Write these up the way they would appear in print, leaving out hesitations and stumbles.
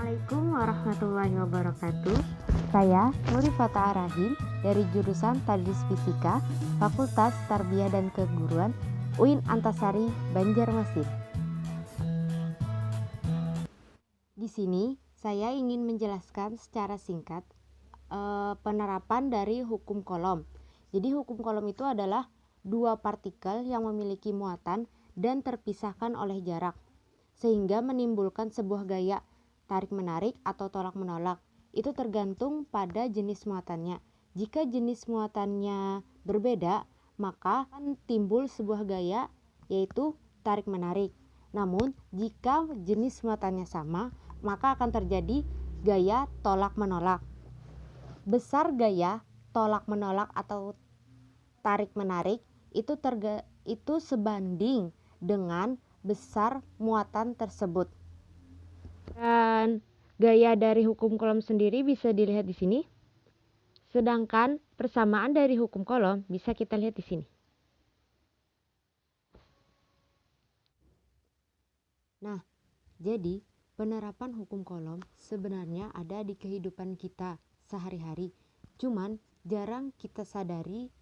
Assalamualaikum warahmatullahi wabarakatuh. Saya Nuri Fata Arahim dari jurusan Tadris Fisika, Fakultas Tarbiyah dan Keguruan, UIN Antasari, Banjarmasin. Di sini saya ingin menjelaskan secara singkat penerapan dari hukum Coulomb. Jadi hukum Coulomb itu adalah dua partikel yang memiliki muatan dan terpisahkan oleh jarak, sehingga menimbulkan sebuah gaya tarik-menarik atau tolak-menolak. Itu tergantung pada jenis muatannya. Jika jenis muatannya berbeda, maka akan timbul sebuah gaya, yaitu tarik-menarik. Namun, jika jenis muatannya sama, maka akan terjadi gaya tolak-menolak. Besar gaya tolak-menolak atau tarik-menarik itu sebanding dengan besar muatan tersebut. Dan gaya dari hukum Coulomb sendiri bisa dilihat di sini. Sedangkan persamaan dari hukum Coulomb bisa kita lihat di sini. Nah, jadi penerapan hukum Coulomb sebenarnya ada di kehidupan kita sehari-hari. Cuman jarang kita sadari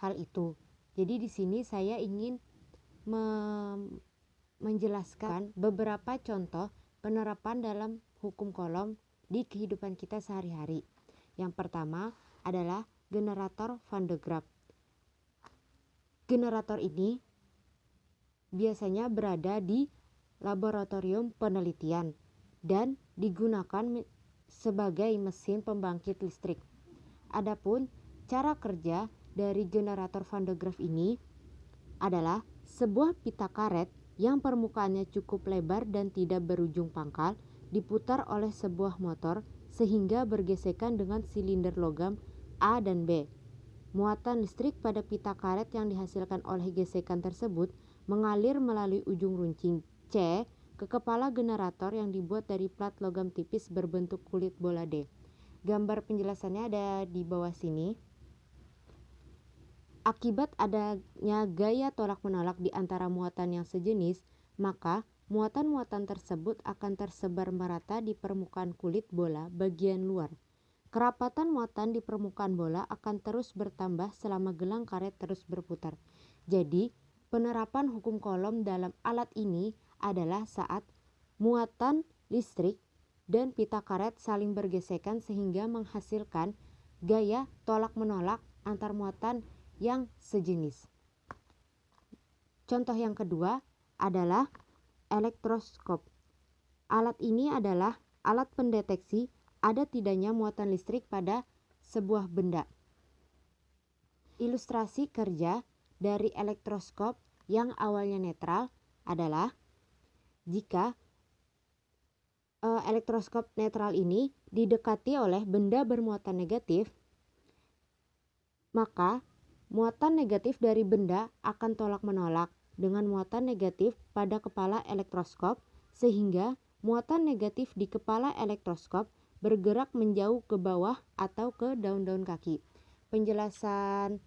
hal itu. Jadi di sini saya ingin menjelaskan beberapa contoh penerapan dalam hukum Coulomb di kehidupan kita sehari-hari. Yang pertama adalah generator Van de Graaff. Generator ini biasanya berada di laboratorium penelitian dan digunakan sebagai mesin pembangkit listrik. Adapun cara kerja dari generator Van de Graaff ini adalah sebuah pita karet yang permukaannya cukup lebar dan tidak berujung pangkal, diputar oleh sebuah motor sehingga bergesekan dengan silinder logam A dan B. Muatan listrik pada pita karet yang dihasilkan oleh gesekan tersebut mengalir melalui ujung runcing C ke kepala generator yang dibuat dari plat logam tipis berbentuk kulit bola D. Gambar penjelasannya ada di bawah sini. Akibat adanya gaya tolak-menolak di antara muatan yang sejenis, maka muatan-muatan tersebut akan tersebar merata di permukaan kulit bola bagian luar. Kerapatan muatan di permukaan bola akan terus bertambah selama gelang karet terus berputar. Jadi, penerapan hukum Coulomb dalam alat ini adalah saat muatan listrik dan pita karet saling bergesekan sehingga menghasilkan gaya tolak-menolak antar muatan yang sejenis. Contoh yang kedua adalah elektroskop. Alat ini adalah alat pendeteksi ada tidaknya muatan listrik pada sebuah benda. Ilustrasi kerja dari elektroskop yang awalnya netral adalah jika elektroskop netral ini didekati oleh benda bermuatan negatif, maka muatan negatif dari benda akan tolak-menolak dengan muatan negatif pada kepala elektroskop, sehingga muatan negatif di kepala elektroskop bergerak menjauh ke bawah atau ke daun-daun kaki. Penjelasan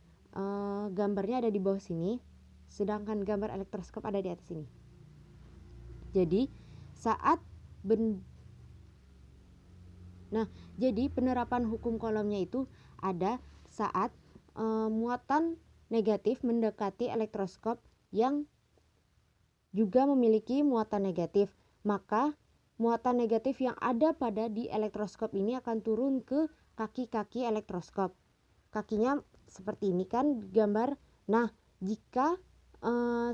gambarnya ada di bawah sini, sedangkan gambar elektroskop ada di atas sini. Jadi jadi penerapan hukum Coulombnya itu ada saat muatan negatif mendekati elektroskop yang juga memiliki muatan negatif, maka muatan negatif yang ada pada di elektroskop ini akan turun ke kaki-kaki elektroskop. Kakinya seperti ini kan gambar. Nah, jika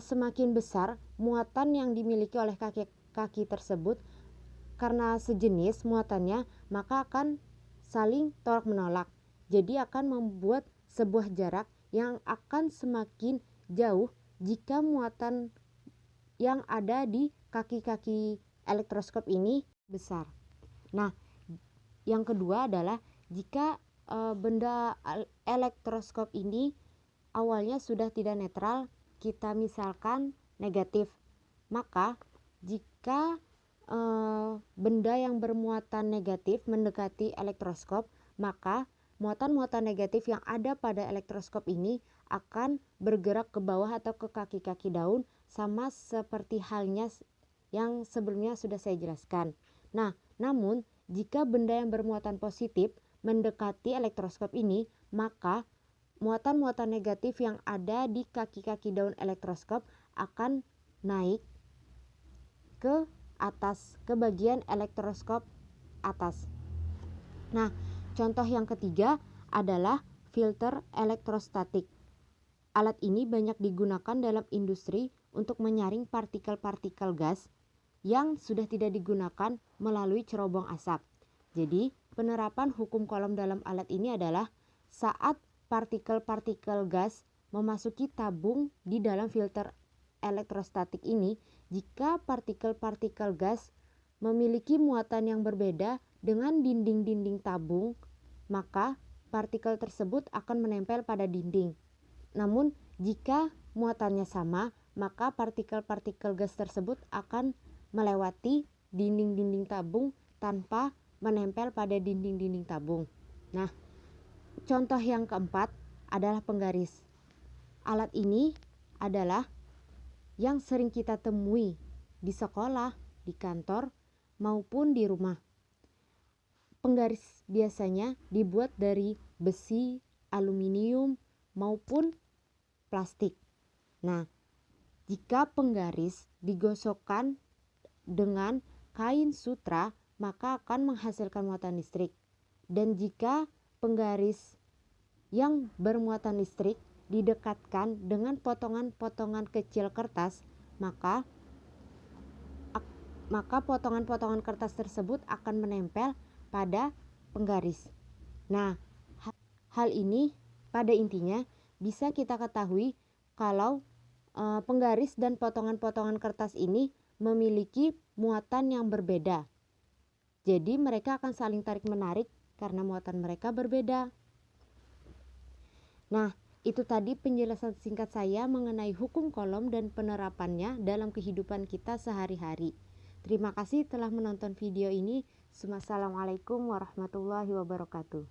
semakin besar muatan yang dimiliki oleh kaki tersebut karena sejenis muatannya, maka akan saling tolak-menolak. Jadi akan membuat sebuah jarak yang akan semakin jauh jika muatan yang ada di kaki-kaki elektroskop ini besar. Nah, yang kedua adalah jika benda elektroskop ini awalnya sudah tidak netral, kita misalkan negatif, maka jika benda yang bermuatan negatif mendekati elektroskop, maka muatan-muatan negatif yang ada pada elektroskop ini akan bergerak ke bawah atau ke kaki-kaki daun, sama seperti halnya yang sebelumnya sudah saya jelaskan. Nah, namun jika benda yang bermuatan positif mendekati elektroskop ini, maka muatan-muatan negatif yang ada di kaki-kaki daun elektroskop akan naik ke atas, ke bagian elektroskop atas. Nah, contoh yang ketiga adalah filter elektrostatik. Alat ini banyak digunakan dalam industri untuk menyaring partikel-partikel gas yang sudah tidak digunakan melalui cerobong asap. Jadi, penerapan hukum Coulomb dalam alat ini adalah saat partikel-partikel gas memasuki tabung di dalam filter elektrostatik ini, jika partikel-partikel gas memiliki muatan yang berbeda dengan dinding-dinding tabung, maka partikel tersebut akan menempel pada dinding. Namun, jika muatannya sama, maka partikel-partikel gas tersebut akan melewati dinding-dinding tabung tanpa menempel pada dinding-dinding tabung. Nah, contoh yang keempat adalah penggaris. Alat ini adalah yang sering kita temui di sekolah, di kantor, maupun di rumah. Penggaris biasanya dibuat dari besi, aluminium, maupun plastik. Nah, jika penggaris digosokkan dengan kain sutra, maka akan menghasilkan muatan listrik. Dan jika penggaris yang bermuatan listrik didekatkan dengan potongan-potongan kecil kertas, maka potongan-potongan kertas tersebut akan menempel pada penggaris. Nah, hal ini pada intinya bisa kita ketahui kalau penggaris dan potongan-potongan kertas ini memiliki muatan yang berbeda. Jadi mereka akan saling tarik-menarik karena muatan mereka berbeda. Nah, itu tadi penjelasan singkat saya mengenai hukum Coulomb dan penerapannya dalam kehidupan kita sehari-hari. Terima kasih telah menonton video ini. Wassalamualaikum warahmatullahi wabarakatuh.